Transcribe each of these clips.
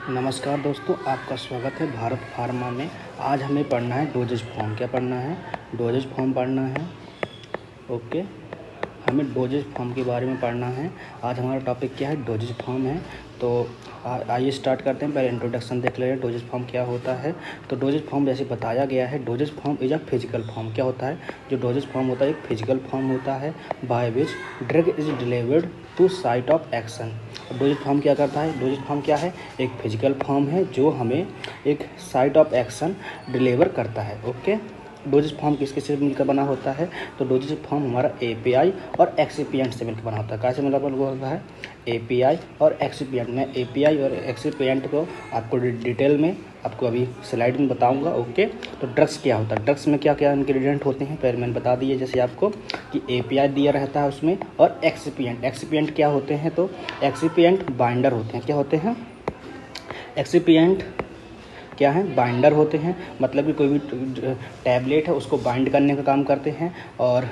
नमस्कार दोस्तों, आपका स्वागत है भारत फार्मा में। आज हमें पढ़ना है डोजेज फॉर्म। क्या पढ़ना है? डोजेज फॉर्म पढ़ना है। ओके, हमें डोजेज फॉर्म के बारे में पढ़ना है। आज हमारा टॉपिक क्या है? डोजेज फॉर्म है। तो आइए स्टार्ट करते हैं। पहले इंट्रोडक्शन देख लें, डोजेज फॉर्म क्या होता है। तो डोजेज फॉर्म जैसे बताया गया है, dosage form is a physical form. क्या होता है? जो डोजेज फॉर्म होता है एक फिजिकल फॉर्म होता है by which drug is delivered to site of action. Dosage form क्या करता है? डोजेज फॉर्म क्या है? एक फिजिकल फॉर्म है जो हमें एक साइट ऑफ एक्शन डिलीवर करता है। ओके, डोजेज फॉर्म किसके से मिलकर बना होता है? तो डोजेज फॉर्म हमारा एपीआई और एक्सिपिएंट से मिलकर बना होता है। कैसे मिलकर होता है? एपीआई और एक्सिपिएंट। मैं एपीआई और एक्सिपिएंट को आपको डिटेल में आपको अभी स्लाइड में बताऊंगा। ओके, तो ड्रग्स क्या होता है? ड्रग्स में क्या क्या इंग्रेडिएंट होते हैं पहले मैंने बता दिए जैसे आपको कि एपीआई दिया रहता है उसमें, और एक्सिपिएंट। एक्सिपिएंट क्या होते हैं? तो एक्सिपिएंट बाइंडर होते हैं। क्या होते हैं? एक्सिपिएंट क्या है? बाइंडर होते हैं। मतलब कि कोई भी टैबलेट है उसको बाइंड करने का काम करते हैं। और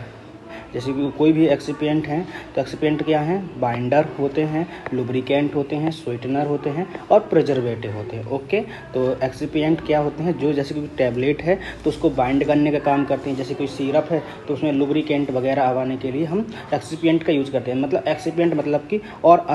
जैसे कि कोई भी एक्सिपिएंट हैं तो एक्सिपिएंट क्या हैं? बाइंडर होते हैं, लुब्रिकेंट होते हैं, स्वीटनर होते हैं और प्रिजर्वेटिव होते हैं। ओके, तो एक्सिपिएंट क्या होते हैं? जो जैसे कोई टैबलेट है तो उसको बाइंड करने का काम करते हैं। जैसे कोई सिरप है तो उसमें लुब्रिकेंट वगैरह आवाने के लिए हम एक्सिपिएंट का यूज़ करते हैं। मतलब एक्सिपिएंट मतलब कि और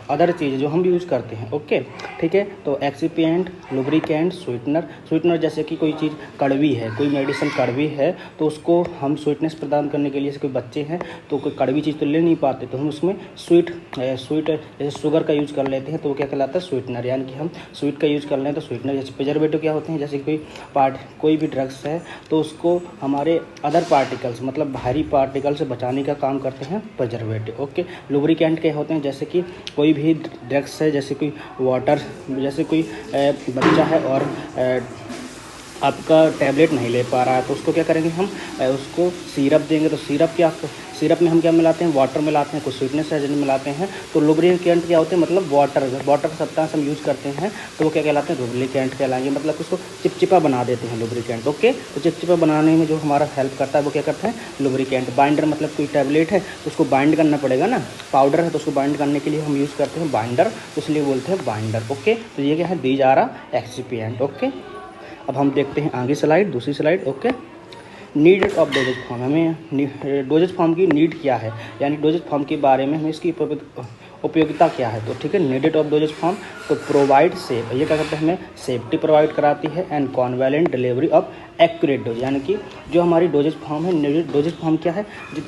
अदर चीज़ जो हम यूज़ करते हैं। ओके, ठीक है। तो एक्सिपिएंट, लुब्रिकेंट, स्वीटनर जैसे कि कोई चीज़ कड़वी है, कोई मेडिसिन कड़वी है तो उसको हम स्वीटनेस प्रदान करने के लिए, जैसे कोई बच्चे हैं तो कोई कड़वी चीज़ तो ले नहीं पाते तो हम उसमें स्वीट जैसे शुगर का यूज़ कर लेते हैं तो वो क्या कहलाता है? स्वीटनर। यानी कि हम स्वीट का यूज़ कर लें तो स्वीटनर। जैसे प्रिजर्वेटिव क्या होते हैं? जैसे कोई भी ड्रग्स है तो उसको हमारे अदर पार्टिकल्स मतलब बाहरी पार्टिकल से बचाने का काम करते हैं प्रिजर्वेटिव। ओके, लुब्रिकेंट क्या होते हैं? जैसे कि कोई भी ड्रग्स है, जैसे कोई वाटर, जैसे कोई बच्चा है और आपका टैबलेट नहीं ले पा रहा है तो उसको क्या करेंगे हम? उसको सिरप देंगे। तो सिरप में हम क्या मिलाते हैं? वाटर मिलाते हैं, कुछ स्वीटनेस एजेंट मिलाते हैं। तो लुब्रिकेंट क्या होते हैं? मतलब वाटर सब्सटेंस हम यूज़ करते हैं तो वो क्या कहलाते हैं? लुब्रिकेंट कहलाएंगे। मतलब उसको चिपचिपा बना देते हैं लुब्रिकेंट। ओके, तो चिपचिपा बनाने में जो हमारा हेल्प करता है वो क्या करते हैं? लुब्रिकेंट। बाइंडर मतलब कोई टैबलेट है तो उसको बाइंड करना पड़ेगा ना, पाउडर है तो उसको बाइंड करने के लिए हम यूज़ करते हैं बाइंडर, इसलिए बोलते हैं बाइंडर। ओके, तो ये क्या है? These are excipient. ओके, अब हम देखते हैं आगे स्लाइड, दूसरी slide. Okay, need of dosage form. हमें डोजेज फॉर्म की नीड क्या है, यानी डोजेज फॉर्म के बारे में हमें इसकी उपयोगिता क्या है। तो ठीक है, needed of dosage form to provide safe, ये क्या करते हैं? हमें सेफ्टी प्रोवाइड कराती है and convenient delivery of accurate dose. यानी कि जो हमारी डोजेज फॉर्म है, डोजेज फॉर्म क्या है?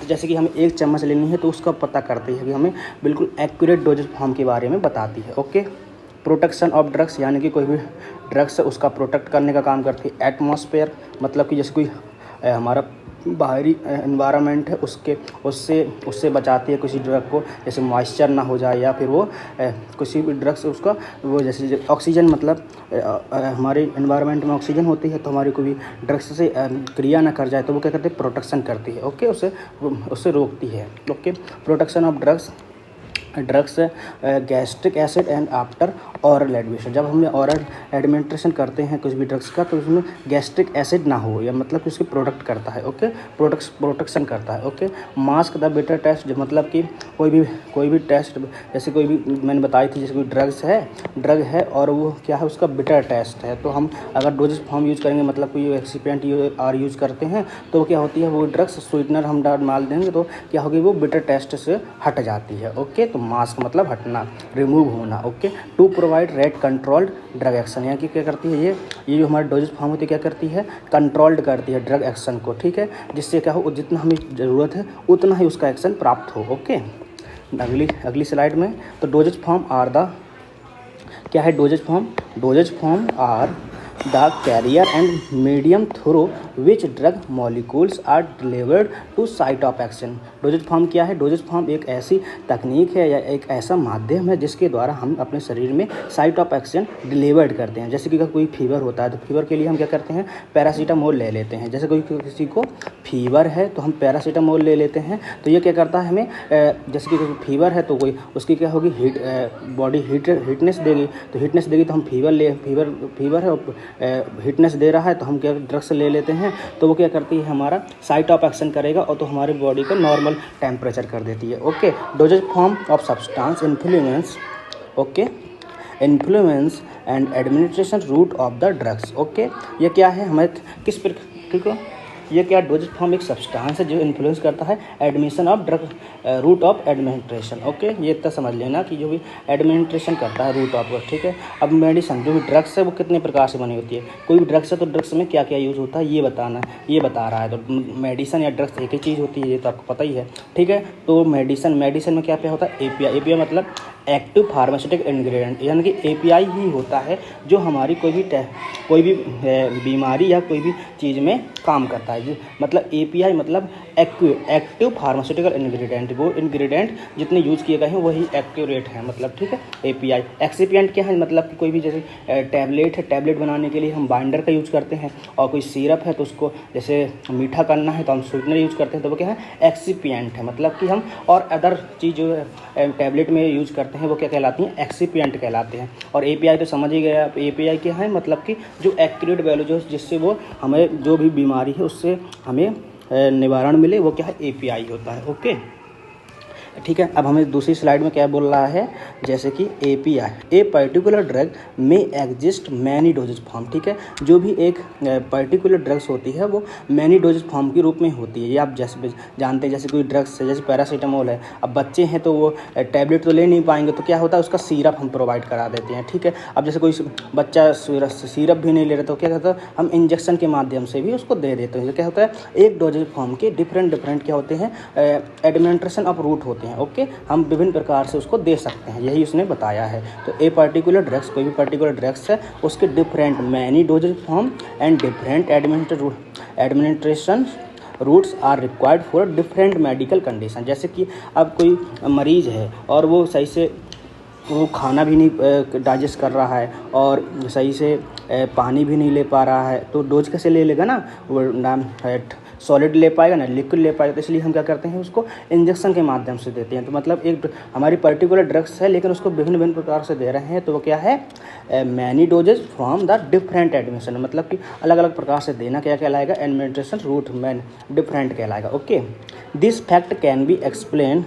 जैसे कि हमें 1 चम्मच लेनी है तो उसका पता करती है कि हमें बिल्कुल एक्यूरेट डोजेज फॉर्म के बारे में बताती है। ओके, प्रोटेक्शन ऑफ ड्रग्स, यानी कि कोई भी ड्रग्स है उसका प्रोटेक्ट करने का काम करती है। एटमॉस्फेयर मतलब कि जैसे कोई हमारा बाहरी एनवायरनमेंट है उससे बचाती है किसी ड्रग को, जैसे मॉइस्चर ना हो जाए या फिर वो किसी भी ड्रग से उसका वो जैसे ऑक्सीजन मतलब हमारे एनवायरनमेंट में ऑक्सीजन होती है तो हमारी कोई भी ड्रग्स से क्रिया ना कर जाए तो वो क्या करते हैं? प्रोटेक्शन करती है। ओके, उससे रोकती है। Okay, protection of drugs gastric acid and after oral admission. जब हम ऑरल एडमिनिस्ट्रेशन करते हैं कुछ भी ड्रग्स का तो उसमें गैस्ट्रिक एसिड ना हो, या मतलब कि उसकी प्रोटेक्ट करता है। ओके, प्रोटेक्शन करता है। Okay, mask the bitter taste, जो मतलब कि कोई भी टेस्ट, जैसे कोई भी मैंने बताई थी, जैसे कोई ड्रग है और वो क्या है? उसका बिटर टेस्ट है तो हम अगर डोजेज फॉर्म यूज़ करेंगे, मतलब कोई एक्सिपिएंट यूज़ करते हैं तो क्या होती है? वो ड्रग्स स्वीटनर हम डाल देंगे तो क्या होगी? वो बिटर टेस्ट से हट जाती है। ओके, तो मास्क मतलब हटना, रिमूव होना। Okay, to provide rate controlled drug action, यानी कि क्या करती है? ये जो हमारी डोजेज फॉर्म होती है क्या करती है? कंट्रोल्ड करती है ड्रग एक्शन को। ठीक है, जिससे क्या हो? जितना हमें ज़रूरत है उतना ही उसका एक्शन प्राप्त हो। ओके, अगली स्लाइड में तो डोजेज फॉर्म आर द क्या है? Dosage form are the carrier and medium through which drug molecules are delivered to site of action. Dosage form क्या है? डोजेज फॉर्म एक ऐसी तकनीक है या एक ऐसा माध्यम है जिसके द्वारा हम अपने शरीर में साइट ऑफ एक्शन डिलीवर्ड करते हैं। जैसे कि कोई फीवर होता है तो फीवर के लिए हम क्या करते हैं? पैरासीटामोल ले लेते हैं। जैसे किसी को फीवर है तो हम पैरासीटामोल ले लेते हैं। तो ये क्या करता है हमें? जैसे कि कोई फीवर है तो कोई उसकी क्या होगी? बॉडी हीटनेस देगी, तो हीटनेस देगी तो हम फीवर है और हीटनेस दे रहा है तो हम क्या ड्रग्स ले लेते हैं तो वो क्या करती है? हमारा साइट ऑफ एक्शन करेगा और तो हमारी बॉडी को नॉर्मल टेम्परेचर कर देती है। Okay, dosage form of substance influence. Okay, influence and administration route of the drugs. Okay, ये क्या है हमारे किस पर, ठीक है, ये क्या डोजेज फॉर्म एक सब्सटेंस है जो इन्फ्लुएंस करता है admission of drug route of administration. Okay, ये इतना समझ लेना कि जो भी एडमिनिस्ट्रेशन करता है रूट ऑफ, ठीक है। अब मेडिसिन जो भी ड्रग्स है वो कितने प्रकार से बनी होती है, कोई भी ड्रग्स है तो ड्रग्स में क्या क्या यूज़ होता है ये बताना, ये बता रहा है। तो मेडिसिन या ड्रग्स एक ही चीज़ होती है, ये तो आपको पता ही है, ठीक है। तो मेडिसिन में क्या क्या होता है, एपीआई। एपीआई मतलब एक्टिव फार्मास्यूटिक इंग्रेडिएंट, यानी कि एपीआई ही होता है जो हमारी कोई भी बीमारी या कोई भी चीज़ में काम करता है। मतलब एपीआई मतलब एक्टिव फार्मास्यूटिकल इंग्रेडिएंट, वो इंग्रेडिएंट जितने यूज़ किए गए हैं वही एक्यूरेट है, मतलब ठीक है। एपीआई एक्सिपिएंट क्या है, मतलब कि कोई भी जैसे टैबलेट है, टैबलेट बनाने के लिए हम बाइंडर का यूज़ करते हैं, और कोई सिरप है तो उसको जैसे मीठा करना है तो हम स्वीटनर यूज़ करते हैं, तो वो क्या है एक्सिपिएंट है। मतलब कि हम और अदर चीज़ जो टैबलेट में यूज़ करते हैं वो क्या कहलाती हैं, एक्सिपिएंट कहलाते हैं। और एपीआई तो समझ ही गया आप, एपीआई क्या है, मतलब कि जो एक्यूरेट वैल्यू जो जिससे वो हमें जो भी बीमारी है उससे हमें निवारण मिले, वो क्या है एपीआई होता है। ओके, ठीक है। अब हमें दूसरी स्लाइड में क्या बोल रहा है, जैसे कि एपीआई ए पर्टिकुलर ड्रग में एग्जिस्ट मैनी डोजेज फॉर्म, ठीक है। जो भी एक पर्टिकुलर ड्रग्स होती है वो मैनी डोजेज फॉर्म के रूप में होती है। ये आप जैसे जानते हैं, जैसे कोई ड्रग्स है जैसे पैरासीटामोल है, अब बच्चे हैं तो वो टैबलेट तो ले नहीं पाएंगे, तो क्या होता है उसका सिरप हम प्रोवाइड करा देते हैं, ठीक है। अब जैसे कोई बच्चा सिरप भी नहीं ले रहा तो क्या कहता है हम इंजेक्शन के माध्यम से भी उसको दे देते हैं। क्या होता है एक डोजेज फॉर्म के डिफरेंट क्या होते हैं, एडमिनिस्ट्रेशन ऑफ रूट होते हैं। ओके, हम विभिन्न प्रकार से उसको दे सकते हैं, यही उसने बताया है। तो ए पर्टिकुलर ड्रग्स, कोई भी पर्टिकुलर ड्रग्स है उसके different many dosage form and different administration routes are required for different medical condition. जैसे कि अब कोई मरीज है और वो सही से वो खाना भी नहीं डाइजेस्ट कर रहा है और सही से पानी भी नहीं ले पा रहा है, तो डोज कैसे ले लेगा ना, वो नाम सॉलिड ले पाएगा ना, लिक्विड ले पाएगा। तो इसलिए हम क्या करते हैं उसको इंजेक्शन के माध्यम से देते हैं। तो मतलब एक हमारी पर्टिकुलर ड्रग्स है लेकिन उसको विभिन्न प्रकार से दे रहे हैं, तो वो क्या है many dosage from the different admission, मतलब कि अलग अलग प्रकार से देना क्या कहलाएगा, एडमिनिस्ट्रेशन रूट मैन डिफरेंट कहलाएगा। Okay, this fact can be explained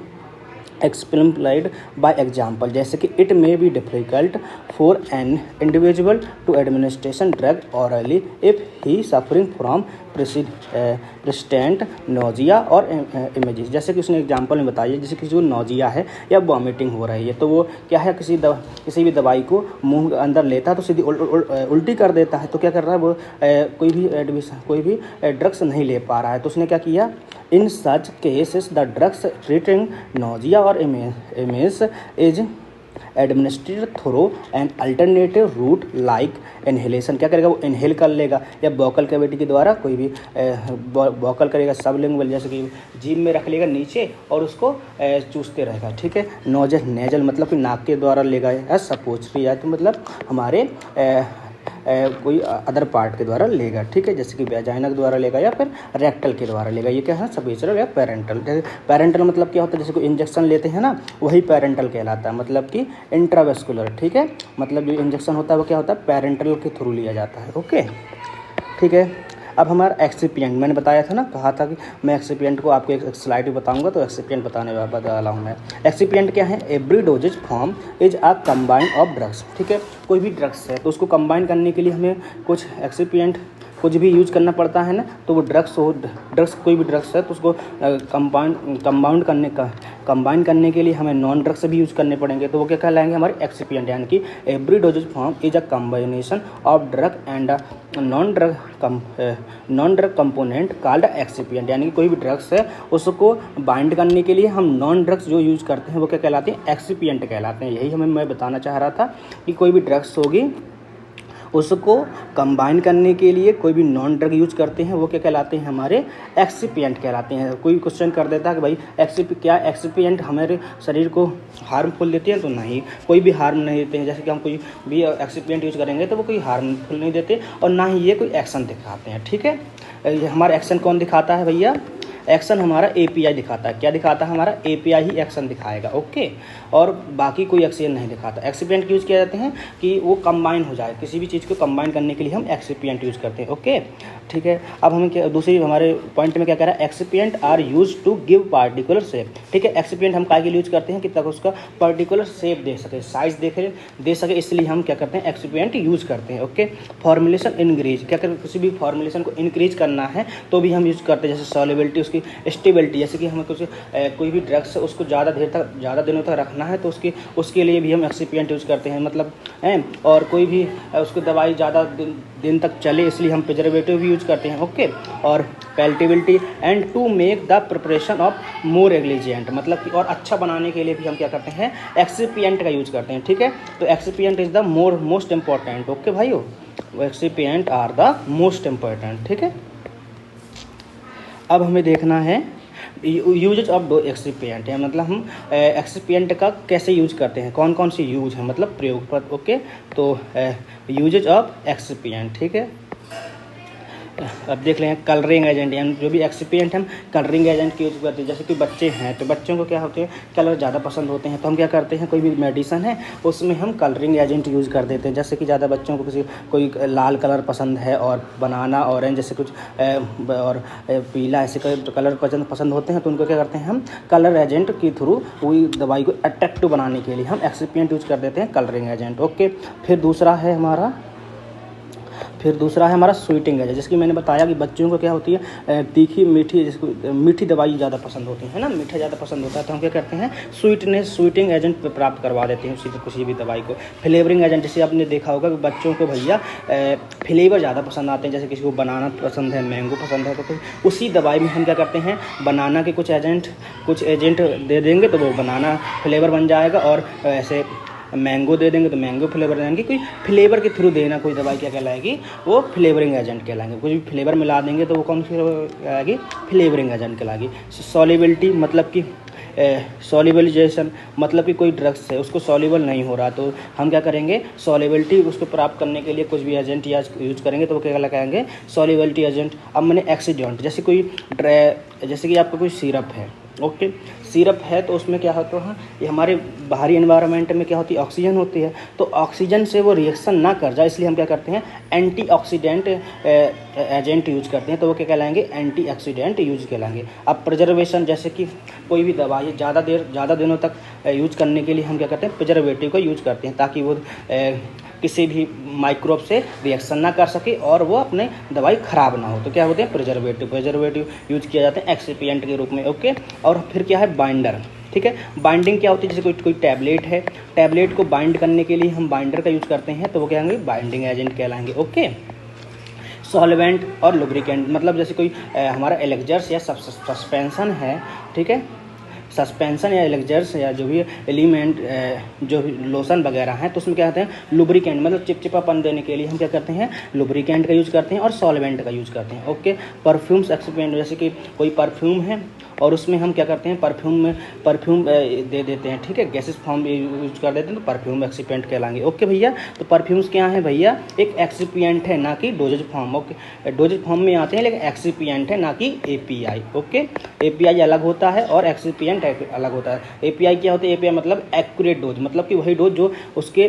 by example, जैसे कि it may be difficult for an individual to administration drug orally if he suffering from president nausea और इमेजेस। जैसे कि उसने एग्जांपल में बताया, जैसे किसी को नोजिया है या वॉमिटिंग हो रही है, तो वो क्या है किसी भी दवाई को मुंह के अंदर लेता है तो सीधी उल्टी कर देता है, तो क्या कर रहा है वो कोई भी ड्रग्स नहीं ले पा रहा है। तो उसने क्या किया, in such cases the drugs treating nausea और emesis is administered through an alternative route like inhalation. क्या करेगा वो इन्हेल कर लेगा, या बॉकल कैविटी के द्वारा कोई भी बॉकल करेगा, सबलिंगुअल जैसे कि जीभ में रख लेगा नीचे और उसको चूसते रहेगा, ठीक है। नोजल नेजल मतलब कि नाक के द्वारा लेगा, या सपोचरी या तो मतलब हमारे कोई अदर पार्ट के द्वारा लेगा, ठीक है, जैसे कि वेजाइना के द्वारा लेगा या फिर रेक्टल के द्वारा लेगा। ये क्या है सबेचरल या पेरेंटल। पेरेंटल मतलब क्या होता है, जैसे कोई इंजेक्शन लेते हैं ना वही पेरेंटल कहलाता है, मतलब कि इंट्रावेस्कुलर, ठीक है। मतलब जो इंजेक्शन होता है वो क्या होता है पेरेंटल के थ्रू लिया जाता है। ओके, ठीक है। अब हमारा एक्सिपिएंट, मैंने बताया था ना, कहा था कि मैं एक्सिपिएंट को आपको एक स्लाइड में बताऊंगा, तो एक्सिपिएंट बता रहा हूँ मैं। एक्सिपिएंट क्या है, every doses form is a combined of drugs, ठीक है। कोई भी ड्रग्स है तो उसको कंबाइन करने के लिए हमें कुछ एक्सिपिएंट कुछ भी यूज़ करना पड़ता है ना, तो वो ड्रग्स कोई भी ड्रग्स है तो उसको कंबाइन करने के लिए हमें नॉन ड्रग्स भी यूज़ करने पड़ेंगे, तो वो क्या कहलाएंगे हमारे एक्सिपिएंट। यानी कि every doses form is a combination of drug and non drug component called excipient. यानी कि कोई भी ड्रग्स है उसको बाइंड करने के लिए हम नॉन ड्रग्स जो यूज़ करते हैं वो क्या कहलाते हैं, एक्सिपिएंट कहलाते हैं। यही मैं बताना चाह रहा था कि कोई भी ड्रग्स होगी उसको कंबाइन करने के लिए कोई भी नॉन ड्रग यूज करते हैं वो क्या कहलाते हैं, हमारे एक्सिपिएंट कहलाते हैं। कोई क्वेश्चन कर देता है कि भाई क्या एक्सिपिएंट हमारे शरीर को हार्मफुल देते हैं, तो नहीं, कोई भी हार्म नहीं देते हैं। जैसे कि हम कोई भी एक्सिपिएंट यूज करेंगे तो वो कोई हार्मफुल नहीं देते और ना ही ये कोई एक्शन दिखाते हैं, ठीक है। हमारा एक्शन कौन दिखाता है भैया, एक्शन हमारा API दिखाता है। क्या दिखाता है? हमारा API ही एक्शन दिखाएगा। ओके, और बाकी कोई एक्शन नहीं दिखाता। एक्सिपिएंट यूज़ किया जाते हैं कि वो कंबाइन हो जाए, किसी भी चीज़ को कंबाइन करने के लिए हम एक्सिपिएंट यूज़ करते हैं। ओके, ठीक है। अब हमें क्या दूसरी हमारे पॉइंट में क्या कह रहा है? Excipient are use to give particular shape. ठीक है, एक्सिपिएंट हम काय के लिए यूज करते हैं कि तक उसका पर्टिकुलर शेप दे सके, साइज दे सके, इसलिए हम क्या करते हैं? एक्सिपिएंट यूज करते हैं। ओके, फॉर्मुलेशन इंक्रीज, क्या करें? किसी भी फॉर्मुलेशन को इंक्रीज करना है तो भी हम यूज़ करते हैं, जैसे सॉल्युबिलिटी, उसकी स्टेबिलिटी, जैसे कि हमें कुछ कोई भी ड्रग्स उसको ज़्यादा दिनों तक रखना है तो उसके लिए भी हम एक्सिपिएंट यूज़ करते हैं, मतलब है। और कोई भी उसको दवाई ज़्यादा दिन तक चले इसलिए हम प्रिजर्वेटिव भी यूज़ करते हैं। ओके, और palatability and to make the preparation of more elegant, मतलब कि और अच्छा बनाने के लिए भी हम क्या करते हैं? एक्सिपिएंट का यूज़ करते हैं। ठीक है, तो excipient is the most important. Okay भाइयों, excipient are the most important. ठीक है, अब हमें देखना है यूजेज ऑफ दो एक्सिपिएंट है, मतलब हम एक्सिपिएंट का कैसे यूज करते हैं, कौन कौन सी यूज है, मतलब प्रयोग पर। ओके, तो यूजेज ऑफ एक्सिपिएंट। ठीक है, अब देख लें कलरिंग एजेंट, यानी जो भी एक्सिपिएंट हम कलरिंग एजेंट की यूज़ करते हैं। जैसे कि बच्चे हैं तो बच्चों को क्या होते हैं? कलर ज़्यादा पसंद होते हैं, तो हम क्या करते हैं? कोई भी मेडिसन है उसमें हम कलरिंग एजेंट यूज़ कर देते हैं। जैसे कि ज़्यादा बच्चों को कोई लाल कलर पसंद है और बनाना, ऑरेंज, जैसे कुछ और पीला, ऐसे कलर पसंद होते हैं, तो उनको क्या करते हैं? हम कलर एजेंट के थ्रू वही दवाई को अट्रैक्टिव बनाने के लिए हम एक्सिपिएंट यूज़ कर देते हैं, कलरिंग एजेंट। ओके, फिर दूसरा है हमारा स्वीटिंग एजेंट, जिसकी मैंने बताया कि बच्चों को क्या होती है? तीखी मीठी, जिसको मीठी दवाई ज़्यादा पसंद होती है ना, मीठा ज़्यादा पसंद होता है, तो हम क्या करते हैं? स्वीटिंग एजेंट प्राप्त करवा देते हैं किसी भी दवाई को। फ्लेवरिंग एजेंट, जैसे आपने देखा होगा कि बच्चों को भैया फ्लेवर ज़्यादा पसंद आते हैं, जैसे किसी को बनाना पसंद है, मैंगो पसंद है, तो उसी दवाई में हम क्या करते हैं? बनाना के कुछ एजेंट दे देंगे तो वो बनाना फ्लेवर बन जाएगा, और ऐसे मैंगो दे देंगे तो मैंगो फ्लेवर देंगे। कोई फ्लेवर के थ्रू देना कोई दवाई क्या कहलाएगी? वो फ्लेवरिंग एजेंट कहलाएंगे। कुछ भी फ्लेवर मिला देंगे तो वो कौन सी कहलाएगी? फ्लेवरिंग एजेंट कहलाएगी। सॉल्युबिलिटी, मतलब कि सॉल्युबलाइजेशन, मतलब कि कोई ड्रग्स है उसको सॉल्युबल नहीं हो रहा तो हम क्या करेंगे? सॉल्युबिलिटी उसको प्राप्त करने के लिए कुछ भी एजेंट या यूज करेंगे तो वो क्या लगाएंगे? Solubility agent. अब मैंने एक्सीडेंट, जैसे कि आपका कोई सिरप है। ओके, सिरप है तो उसमें क्या होता है? ये हमारे बाहरी एनवायरनमेंट में क्या होती है? ऑक्सीजन होती है, तो ऑक्सीजन से वो रिएक्शन ना कर जाए इसलिए हम क्या करते हैं? एंटीऑक्सीडेंट एजेंट यूज करते हैं, तो वो क्या कहलाएंगे? एंटीऑक्सीडेंट यूज कहलाएंगे। अब प्रिजर्वेशन, जैसे कि कोई भी दवाई ज़्यादा दिनों तक यूज करने के लिए हम क्या करते हैं? प्रिजर्वेटिव का यूज करते हैं, ताकि वो किसी भी माइक्रोब से रिएक्शन ना कर सके और वो अपने दवाई ख़राब ना हो, तो क्या होते हैं? प्रिजर्वेटिव यूज किया जाते हैं एक्सिपिएंट के रूप में। ओके, और फिर क्या है? बाइंडर। ठीक है, बाइंडिंग क्या होती है? जैसे कोई टैबलेट है, टैबलेट को बाइंड करने के लिए हम बाइंडर का यूज़ करते हैं, तो वो क्या होंगे? बाइंडिंग एजेंट कहलाएंगे। ओके, सॉल्वेंट और लुब्रिकेंट, मतलब जैसे कोई हमारा एलेक्जर्स या सस्पेंशन है, ठीक है, सस्पेंशन या एलेक्जर्स या जो भी एलिमेंट जो भी लोशन वगैरह हैं, तो उसमें क्या होते हैं? लुब्रिकेंट, मतलब चिपचिपापन देने के लिए हम क्या करते हैं? लुब्रिकेंट का यूज़ करते हैं और सॉल्वेंट का यूज़ करते हैं। ओके, परफ्यूम्स एक्सिपिएंट, जैसे कि कोई परफ्यूम है और उसमें हम क्या करते हैं? परफ्यूम दे देते हैं, ठीक है, गैसेस फॉर्म यूज कर देते हैं, तो परफ्यूम एक्सिपिएंट कहलाएंगे। ओके भैया, तो परफ्यूम्स क्या है भैया? एक एक्सिपिएंट है, ना कि doses form. Okay, dosage form में आते हैं लेकिन एक्सिपिएंट है, ना कि एपीआई। ओके, एपीआई अलग होता है और एक्सिपिएंट अलग होता है। एपीआई क्या होता है? एपीआई मतलब एक्यूरेट डोज, मतलब कि वही डोज जो उसके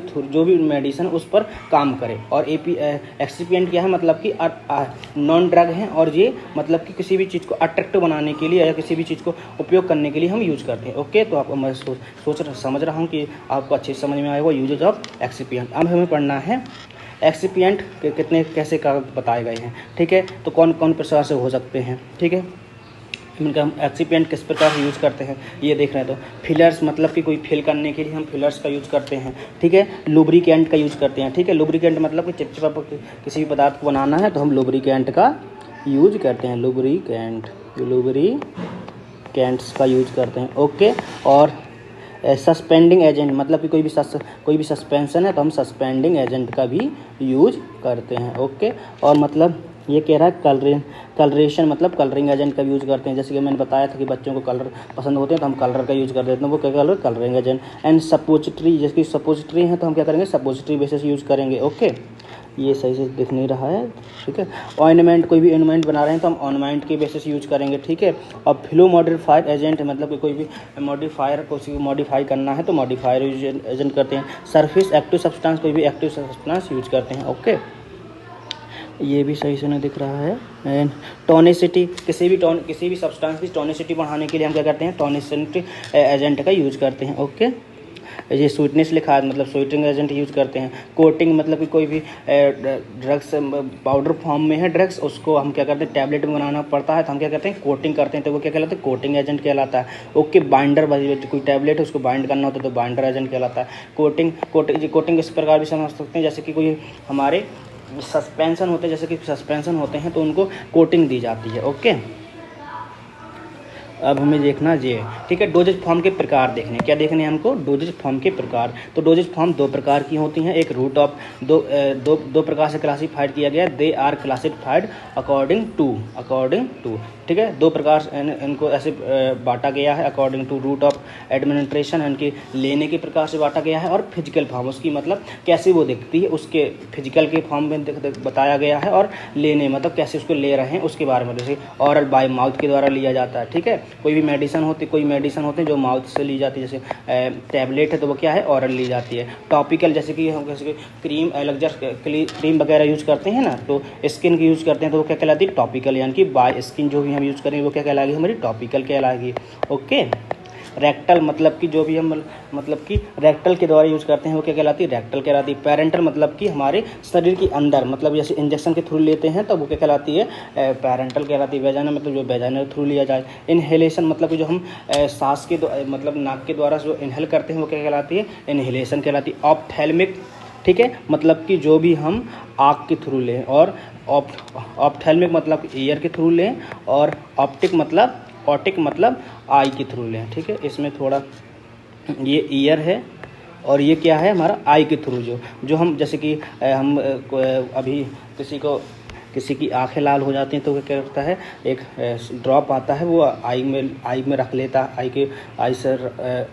जो भी मेडिसिन उस पर काम करे, और एक्सिपिएंट क्या है? मतलब कि नॉन ड्रग है, और ये मतलब कि किसी भी चीज़ को अट्रैक्टिव बनाने के लिए या किसी भी चीज़ को उपयोग करने के लिए हम यूज करते हैं। ओके, तो आपको मैं समझ रहा हूँ कि आपको अच्छे समझ में आएगा यूजेज ऑफ एक्सिपिएंट। अब हमें पढ़ना है एक्सिपिएंट कितने कैसे का बताए गए हैं, ठीक है, तो कौन कौन प्रकार से हो सकते हैं, ठीक है, इनका हम एक्सिपिएंट किस प्रकार से यूज़ करते हैं ये देख रहे हैं। तो फिलर्स, मतलब कि कोई फिल करने के लिए हम फिलर्स का यूज़ करते हैं, ठीक है। लुब्रिकेंट का यूज़ करते हैं, ठीक है, लुब्रिकेंट मतलब कि चिपचिपा किसी भी पदार्थ को बनाना है तो हम लुब्रिकेंट का यूज करते हैं, लुब्रिकेंट्स का यूज करते हैं। ओके, और सस्पेंडिंग एजेंट, मतलब कि कोई भी सस्पेंशन है तो हम सस्पेंडिंग एजेंट का भी यूज करते हैं। ओके, और मतलब ये कह रहा है कलरेशन, मतलब कलरिंग एजेंट का यूज़ करते हैं। जैसे कि मैंने बताया था कि बच्चों को कलर पसंद होते हैं तो हम कलर का यूज़ कर देते हैं, वो क्या कलरिंग एजेंट। एंड सपोजिटरी, जैसे कि सपोजिटरी है तो हम क्या करेंगे? सपोजिटरी बेसिस यूज़ करेंगे। ओके, ये सही से दिख नहीं रहा है, ठीक है। ऑर्नामेंट, कोई भी ऑर्नामेंट बना रहे हैं तो हम ऑर्नामेंट के बेसिस यूज करेंगे, ठीक है। और फ्लो मॉडिफायर एजेंट मतलब कि कोई भी मॉडिफायर को मॉडिफाई करना है तो मॉडिफायर एजेंट करते हैं। सरफेस एक्टिव सब्सटेंस, कोई भी एक्टिव सब्सटेंस यूज करते हैं, ओके। ये भी सही से नहीं दिख रहा है। एंड टोनिसिटी, किसी भी सब्सटेंस की टोनिसिटी बढ़ाने के लिए हम क्या करते हैं, टोनिसिटी एजेंट का यूज करते हैं, ओके। ये स्वीटनेस लिखा है मतलब स्वीटनिंग एजेंट यूज करते हैं। कोटिंग मतलब कि कोई भी ड्रग्स पाउडर फॉर्म में है ड्रग्स, उसको हम क्या करते हैं, टैबलेट में बनाना पड़ता है तो हम क्या करते हैं, कोटिंग करते हैं, तो वो क्या कहलाता है, कोटिंग एजेंट कहलाता है, ओके। बाइंडर, कोई टैबलेट है उसको बाइंड करना होता है तो बाइंडर एजेंट कहलाता है। कोटिंग इस प्रकार भी समझ सकते हैं, जैसे कि कोई हमारे सस्पेंशन होते हैं, जैसे कि सस्पेंशन होते हैं तो उनको कोटिंग दी जाती है, ओके। अब हमें देखना ये, ठीक है, डोजेज फॉर्म के प्रकार देखने, क्या देखने हैं हमको, डोजेज फॉर्म के प्रकार। तो डोजेज फॉर्म दो प्रकार की होती हैं, एक रूट ऑफ दो प्रकार से क्लासीफाइड किया गया, they are classified according to, ठीक है। दो प्रकार से इनको ऐसे बांटा गया है, according to route of administration, इनके लेने के प्रकार से बांटा गया है, और फिजिकल फॉर्म, उसकी मतलब कैसे वो दिखती है उसके फिजिकल के फॉर्म में बताया गया है, और लेने मतलब कैसे उसको ले रहे हैं उसके बारे में, जैसे ऑरल बाय माउथ के द्वारा लिया जाता है, ठीक है। कोई मेडिसिन होते हैं जो माउथ से ली जाती है, जैसे टैबलेट है तो वो क्या है, ऑरल ली जाती है। टॉपिकल, जैसे कि क्रीम एलर्जर क्रीम वगैरह यूज़ करते हैं ना, तो स्किन की यूज़ करते हैं तो वो क्या कहलाती है, टॉपिकल, यानी कि बाय स्किन जो भी हम यूज़ करेंगे वो क्या कहलाएगी, हमारी टॉपिकल कहलाएगी, ओके। रेक्टल मतलब कि जो भी हम मतलब कि रेक्टल के द्वारा यूज़ करते हैं वो क्या कहलाती है, रेक्टल कहलाती है। पेरेंटल मतलब कि हमारे शरीर के अंदर, मतलब जैसे इंजेक्शन के थ्रू लेते हैं तो वो क्या कहलाती है, पेरेंटल कहलाती है। वेजाइना मतलब जो वेजाइना के थ्रू लिया जाए। इनहेलेशन मतलब कि जो हम सांस के मतलब नाक के द्वारा जो इनहेल करते हैं वो क्या कहलाती है, इनहेलेशन कहलाती है। ऑप्थेल्मिक, ठीक है, मतलब कि जो भी हम आँख के थ्रू लें, और ऑप्थेल्मिक मतलब ईयर के थ्रू लें, और ऑप्टिक मतलब आई के थ्रू लें, ठीक है। इसमें थोड़ा ये ईयर है और ये क्या है हमारा आई के थ्रू, जो हम जैसे कि हम अभी किसी की आंखें लाल हो जाती हैं तो क्या करता है, एक ड्रॉप आता है वो आई में रख लेता है, आई से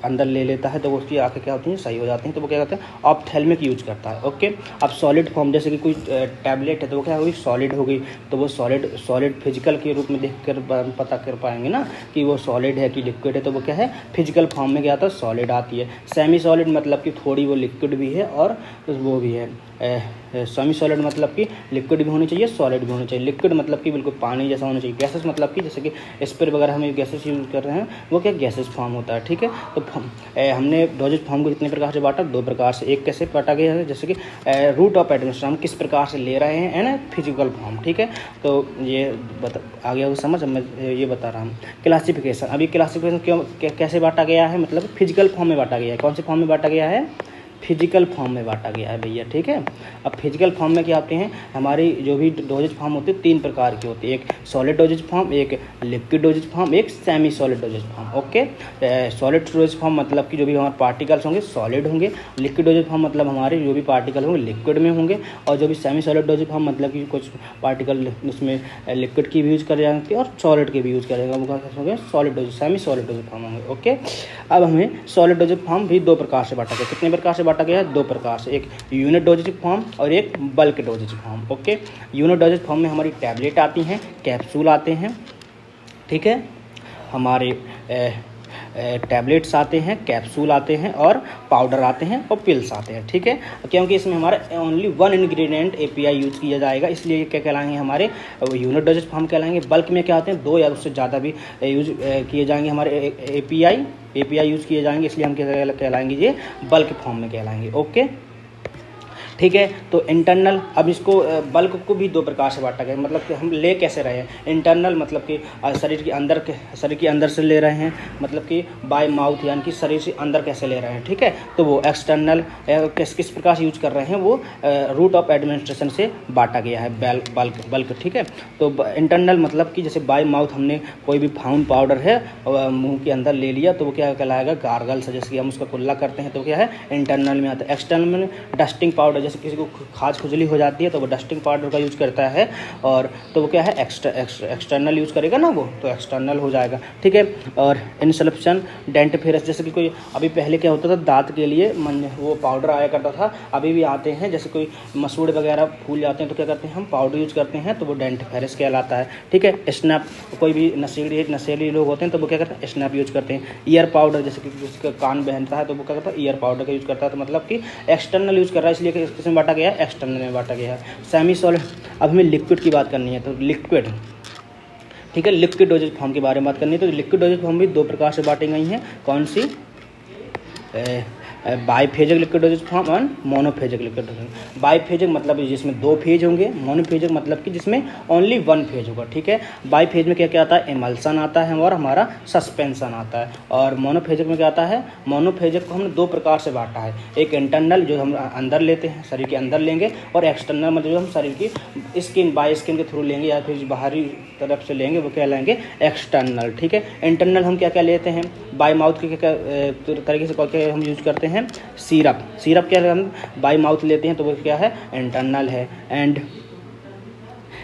अंदर ले लेता है तो वो उसकी आंखें क्या होती हैं, सही हो जाती हैं, तो वो क्या करता है, ऑप्थेल्मिक यूज करता है, ओके। अब सॉलिड फॉर्म, जैसे कि कोई टैबलेट है तो वो क्या होगी, सॉलिड होगी, तो वो सॉलिड फिजिकल के रूप में देख कर पता कर पाएंगे ना कि वो सॉलिड है कि लिक्विड है, तो वो क्या है, फिजिकल फॉर्म में क्या आता है, सॉलिड आती है। सेमी सॉलिड मतलब कि थोड़ी वो लिक्विड भी है और वो भी है। सेमी सॉलिड मतलब कि लिक्विड भी होनी चाहिए, सॉलिड भी होनी चाहिए। लिक्विड मतलब कि बिल्कुल पानी जैसा होना चाहिए। गैसेस मतलब कि जैसे कि स्प्रे वगैरह हम गैसेस यूज कर रहे हैं वो क्या गैसेस फॉर्म होता है, ठीक है। तो हमने डोजेज फॉर्म को कितने प्रकार से बांटा, दो प्रकार से। एक कैसे बांटा गया है, जैसे कि रूट ऑफ एडमिनिस्ट्रेशन, हम किस प्रकार से ले रहे हैं ना, फिजिकल फॉर्म, ठीक है। तो ये आ गया वो समझ, मैं ये बता रहा हूँ। क्लासिफिकेशन, अभी क्लासिफिकेशन क्यों कैसे बांटा गया है, मतलब फिजिकल फॉर्म में बांटा गया है। कौन से फॉर्म में बांटा गया है, फिजिकल फॉर्म में बांटा गया है भैया, ठीक है। अब फिजिकल फॉर्म में क्या होते हैं, हमारी जो भी डोजेज फॉर्म होती है तीन प्रकार की होती है, एक सॉलिड डोजेज फॉर्म, एक लिक्विड डोजेज फॉर्म, एक semi solid dosage form, okay. Solid dosage form मतलब कि जो भी हमारे पार्टिकल्स होंगे सॉलिड होंगे। लिक्विड डोजेज फॉर्म मतलब हमारे जो भी पार्टिकल होंगे लिक्विड में होंगे। और जो भी सेमी सॉलिड डोजेज फॉर्म मतलब कि कुछ पार्टिकल उसमें लिक्विड की भी यूज़ करे जाएंगे और सॉलिड के भी यूज़ करेगा, वो होंगे solid dosage, semi solid dosage form होंगे, ओके। अब हमें सॉलिड डोजेज फॉर्म भी दो प्रकार से बांटा गया। कितने प्रकार से बांटा गया है, दो प्रकार से, एक यूनिट डोजेज फॉर्म और एक bulk doses form, okay. Unit dosage form में हमारी टैबलेट आती हैं, कैप्सूल आते हैं, ठीक है। हमारे टैबलेट्स आते हैं, कैप्सूल आते हैं, और पाउडर आते हैं, और पिल्स आते हैं, ठीक है। क्योंकि इसमें हमारा only one ingredient API use किया जाएगा, इसलिए क्या कहलाएंगे, हमारे यूनिट डोजेज फॉर्म कहलाएंगे। बल्क में क्या आते हैं, दो या उससे ज़्यादा भी यूज किए जाएंगे, हमारे एपीआई यूज़ किए जाएंगे, इसलिए हम क्या कहलाएंगे, ये बल्क फॉर्म में कहलाएंगे, ओके, ठीक है। तो इंटरनल, अब इसको बल्क को भी दो प्रकार से बांटा गया, मतलब कि हम ले कैसे रहे हैं। इंटरनल मतलब कि शरीर के अंदर से ले रहे हैं, मतलब कि बाय माउथ, यानी कि शरीर से अंदर कैसे ले रहे हैं, ठीक है। तो वो एक्सटर्नल किस प्रकार से यूज कर रहे हैं, वो रूट ऑफ एडमिनिस्ट्रेशन से बांटा गया है, बल्क, ठीक है। तो इंटरनल मतलब कि जैसे बाय माउथ हमने कोई भी फाउंड पाउडर है मुंह के अंदर ले लिया तो वो क्या कहलाएगा, गार्गल से, जैसे कि हम उसका कुल्ला करते हैं तो क्या है, इंटरनल में आता है। एक्सटर्नल में डस्टिंग पाउडर, जैसे जैसे किसी को खाज खुजली हो जाती है तो वो डस्टिंग पाउडर का यूज़ करता है, और तो वो क्या है एक्सटर्नल यूज़ करेगा ना, वो तो एक्सटर्नल हो जाएगा, ठीक है। और इंसल्फेशन डेंटिफेरस, जैसे कि कोई अभी पहले क्या होता था दांत के लिए वो पाउडर आया करता था, अभी भी आते हैं, जैसे कोई मसूड़ वगैरह फूल जाते हैं तो क्या करते हैं हम पाउडर यूज़ करते हैं, तो वो डेंटिफेरस कहलाता है, ठीक है। स्नैप, कोई भी नशेली लोग होते हैं तो वो क्या करते हैं स्नैप यूज़ करते हैं। ईयर पाउडर, जैसे कि जिसका कान बहनता है तो वो क्या करता है ईयर पाउडर का यूज़ करता है, तो मतलब कि एक्सटर्नल यूज़ कर रहा है, इसलिए कि किसमें बांटा गया है, एक्सटर्नल में बांटा गया है। सेमी सॉलिड, अब हमें लिक्विड की बात करनी है, तो लिक्विड, ठीक है, लिक्विड डोजेज फॉर्म के बारे में बात करनी है। तो लिक्विड डोजेज फॉर्म भी दो प्रकार से बांटी गई हैं, कौन सी, बाईफेजिक लिक्विड डोजेज फॉर्म और मोनोफेजिक लिक्विड डोजेज। बाईफेजिक मतलब जिसमें दो फेज होंगे, मोनोफेजिक मतलब कि जिसमें ओनली वन फेज होगा, ठीक है। बाईफेज में क्या क्या आता है, एमल्सन आता है और हमारा सस्पेंशन आता है, और मोनोफेजिक में क्या आता है, मोनोफेजिक को हमने दो प्रकार से बांटा है, एक इंटरनल जो हम अंदर लेते हैं, शरीर के अंदर लेंगे, और एक्सटर्नल मतलब जो हम शरीर की स्किन बाय स्किन के थ्रू लेंगे या फिर बाहरी तरफ से लेंगे, वो क्या लेंगे, एक्सटर्नल, ठीक है। इंटरनल हम क्या क्या लेते हैं, बाय माउथ के क्या तरीके से क्या हम यूज़ करते हैं, सिरप क्या हम बाय माउथ लेते हैं तो वो क्या है, इंटरनल है। एंड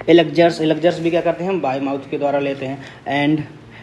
एलेक्जर्स भी क्या करते हैं हम बाय माउथ के द्वारा लेते हैं। एंड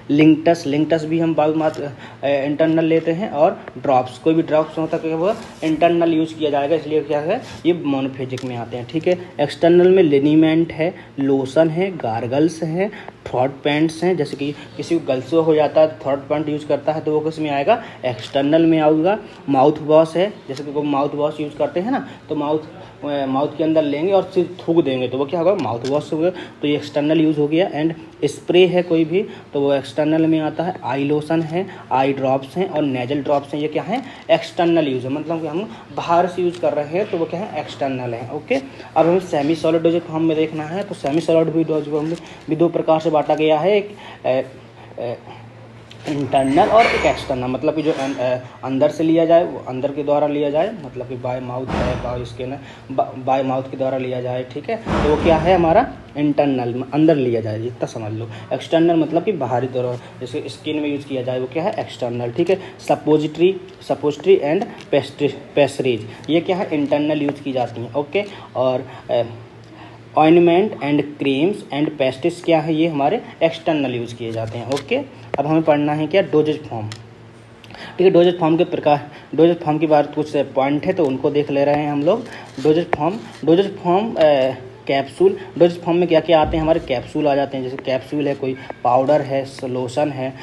लिंक्टस भी हम बाय माउथ इंटरनल लेते हैं, और ड्रॉप्स, कोई भी ड्रॉप्स होता है वो इंटरनल यूज़ किया जाएगा, इसलिए क्या है ये मोनोफेजिक में आते हैं, ठीक है। एक्सटर्नल में लिनीमेंट है, लोशन है, गार्गल्स है, थ्रॉट पेंट्स हैं, जैसे कि किसी को गलसो हो जाता है थ्रॉट पेंट यूज़ करता है तो वो किस में आएगा, एक्सटर्नल में आऊँगा। माउथ वॉश है, जैसे कि वो माउथ वॉश यूज़ करते हैं ना, तो माउथ के अंदर लेंगे और सिर्फ थूक देंगे तो वो क्या होगा, माउथ वॉश हो गया, तो ये एक्सटर्नल यूज़ हो गया। एंड स्प्रे है कोई भी तो वो एक्सटर्नल में आता है। आई लोशन है, आई ड्रॉप्स हैं और नेजल ड्रॉप्स हैं, ये क्या है, एक्सटर्नल यूज़ है, मतलब कि हम बाहर से यूज़ कर रहे हैं तो वो क्या है, एक्सटर्नल है, ओके। अब हमें सेमी सॉलिड डोजेज फॉर्म में देखना है, तो सेमी सॉलिड भी डोजेज फॉर्म में भी दो प्रकार से बांटा गया है, एक इंटरनल और एक एक्सटर्नल, मतलब कि जो अंदर से लिया जाए वो अंदर के द्वारा लिया जाए, मतलब कि बाय माउथ है, बाय स्किन है, बाय माउथ के द्वारा लिया जाए, ठीक है, तो वो क्या है हमारा इंटरनल, अंदर लिया जाए, इतना समझ लो। एक्सटर्नल मतलब कि बाहरी तौर, जैसे स्किन में यूज़ किया जाए वो क्या है, एक्सटर्नल, ठीक है। सपोजिटरी एंड पेस्ट्रीज, ये क्या है, इंटरनल यूज़ की जाती हैं, ओके। और ointment and creams and pastes क्या है, ये हमारे एक्सटर्नल यूज़ किए जाते हैं, ओके। अब हमें पढ़ना है क्या, डोजेज फॉर्म, ठीक है। डोजेज फॉर्म के प्रकार, डोजेज फॉर्म की बात कुछ पॉइंट है तो उनको देख ले रहे हैं हम लोग। Doses form capsule, doses form में क्या क्या आते हैं, हमारे कैप्सूल आ जाते हैं, जैसे कैप्सूल है, कोई पाउडर है, लोशन है,